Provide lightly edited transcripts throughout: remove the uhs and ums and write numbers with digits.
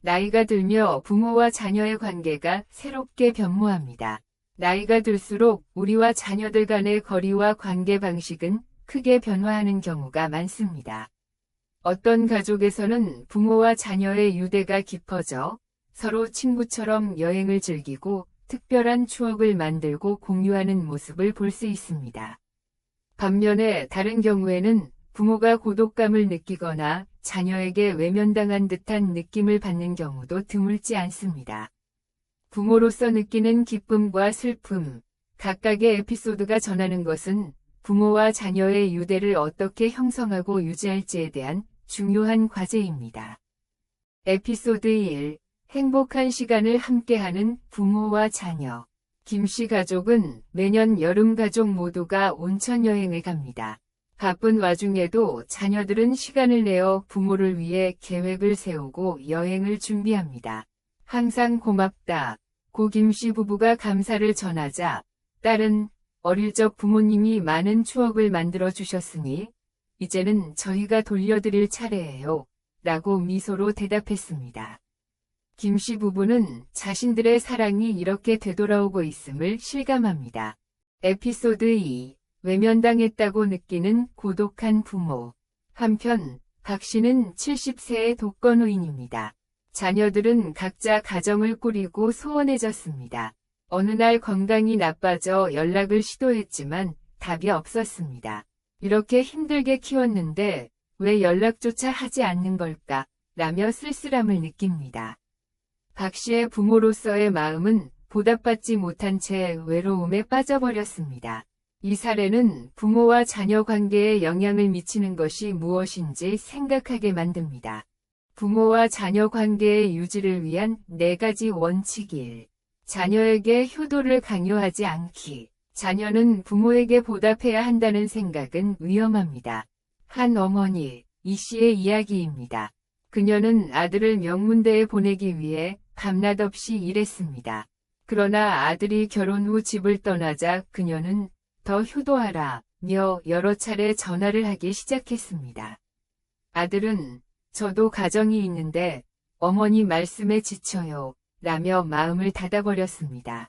나이가 들며 부모와 자녀의 관계가 새롭게 변모합니다. 나이가 들수록 우리와 자녀들 간의 거리와 관계 방식은 크게 변화하는 경우가 많습니다. 어떤 가족에서는 부모와 자녀의 유대가 깊어져 서로 친구처럼 여행을 즐기고 특별한 추억을 만들고 공유하는 모습을 볼 수 있습니다. 반면에 다른 경우에는 부모가 고독감을 느끼거나 자녀에게 외면당한 듯한 느낌을 받는 경우도 드물지 않습니다. 부모로서 느끼는 기쁨과 슬픔, 각각의 에피소드가 전하는 것은 부모와 자녀의 유대를 어떻게 형성하고 유지할지에 대한 중요한 과제입니다. 에피소드 1. 행복한 시간을 함께하는 부모와 자녀. 김씨 가족은 매년 여름 가족 모두가 온천 여행을 갑니다. 바쁜 와중에도 자녀들은 시간을 내어 부모를 위해 계획을 세우고 여행을 준비합니다. 항상 고맙다. 고 김씨 부부가 감사를 전하자 딸은 어릴 적 부모님이 많은 추억을 만들어 주셨으니 이제는 저희가 돌려드릴 차례예요. 라고 미소로 대답했습니다. 김씨 부부는 자신들의 사랑이 이렇게 되돌아오고 있음을 실감합니다. 에피소드 2. 외면당했다고 느끼는 고독한 부모. 한편 박 씨는 70세의 독거노인입니다. 자녀들은 각자 가정을 꾸리고 소원해졌습니다. 어느 날 건강이 나빠져 연락을 시도했지만 답이 없었습니다. 이렇게 힘들게 키웠는데 왜 연락조차 하지 않는 걸까? 라며 쓸쓸함을 느낍니다. 박 씨의 부모로서의 마음은 보답받지 못한 채 외로움에 빠져버렸습니다. 이 사례는 부모와 자녀 관계에 영향을 미치는 것이 무엇인지 생각하게 만듭니다. 부모와 자녀 관계의 유지를 위한 4가지 원칙 1. 자녀에게 효도를 강요하지 않기. 자녀는 부모에게 보답해야 한다는 생각은 위험합니다. 한 어머니, 이 씨의 이야기입니다. 그녀는 아들을 명문대에 보내기 위해 밤낮 없이 일했습니다. 그러나 아들이 결혼 후 집을 떠나자 그녀는 더 효도하라 며 여러 차례 전화를 하기 시작했습니다. 아들은 저도 가정이 있는데 어머니 말씀에 지쳐요 라며 마음을 닫아버렸습니다.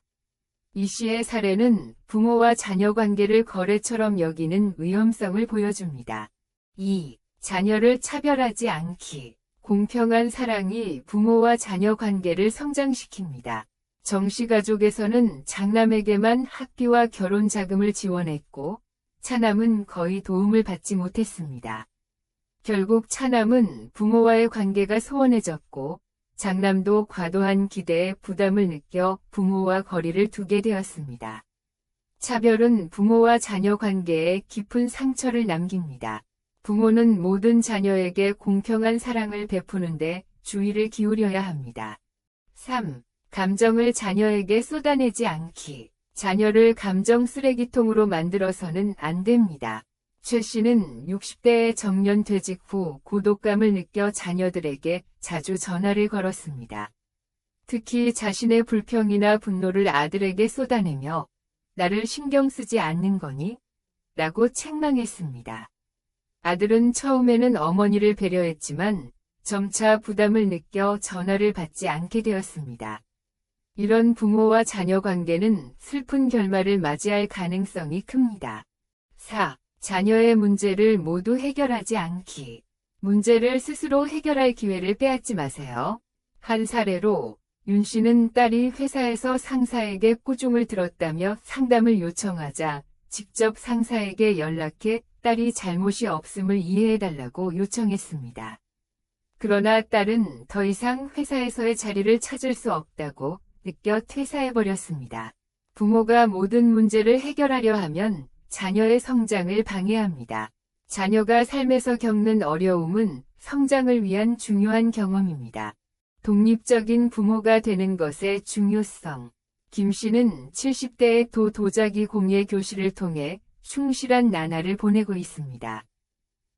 이 씨의 사례는 부모와 자녀 관계를 거래처럼 여기는 위험성을 보여줍니다. 2. 자녀를 차별하지 않기. 공평한 사랑이 부모와 자녀 관계를 성장시킵니다. 정씨 가족에서는 장남에게만 학비와 결혼 자금을 지원했고 차남은 거의 도움을 받지 못했습니다. 결국 차남은 부모와의 관계가 소원해졌고 장남도 과도한 기대에 부담을 느껴 부모와 거리를 두게 되었습니다. 차별은 부모와 자녀 관계에 깊은 상처를 남깁니다. 부모는 모든 자녀에게 공평한 사랑을 베푸는데 주의를 기울여야 합니다. 3. 감정을 자녀에게 쏟아내지 않기. 자녀를 감정 쓰레기통으로 만들어서는 안 됩니다. 최 씨는 60대에 정년퇴직 후 고독감을 느껴 자녀들에게 자주 전화를 걸었습니다. 특히 자신의 불평이나 분노를 아들에게 쏟아내며 나를 신경 쓰지 않는 거니? 라고 책망했습니다. 아들은 처음에는 어머니를 배려했지만 점차 부담을 느껴 전화를 받지 않게 되었습니다. 이런 부모와 자녀 관계는 슬픈 결말을 맞이할 가능성이 큽니다. 4. 자녀의 문제를 모두 해결하지 않기. 문제를 스스로 해결할 기회를 빼앗지 마세요. 한 사례로 윤 씨는 딸이 회사에서 상사에게 꾸중을 들었다며 상담을 요청하자 직접 상사에게 연락해 딸이 잘못이 없음을 이해해달라고 요청했습니다. 그러나 딸은 더 이상 회사에서의 자리를 찾을 수 없다고 느껴 퇴사해버렸습니다. 부모가 모든 문제를 해결하려 하면 자녀의 성장을 방해합니다. 자녀가 삶에서 겪는 어려움은 성장을 위한 중요한 경험입니다. 독립적인 부모가 되는 것의 중요성. 김 씨는 70대의 도자기 공예 교실을 통해 충실한 나날을 보내고 있습니다.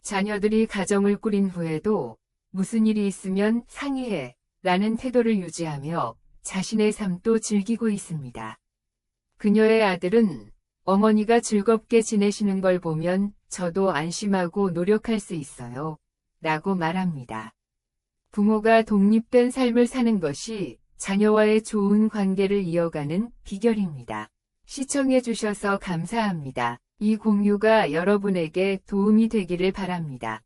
자녀들이 가정을 꾸린 후에도 무슨 일이 있으면 상의해 라는 태도를 유지하며 자신의 삶도 즐기고 있습니다. 그녀의 아들은 어머니가 즐겁게 지내시는 걸 보면 저도 안심하고 노력할 수 있어요 라고 말합니다. 부모가 독립된 삶을 사는 것이 자녀와의 좋은 관계를 이어가는 비결입니다. 시청해주셔서 감사합니다. 이 공유가 여러분에게 도움이 되기를 바랍니다.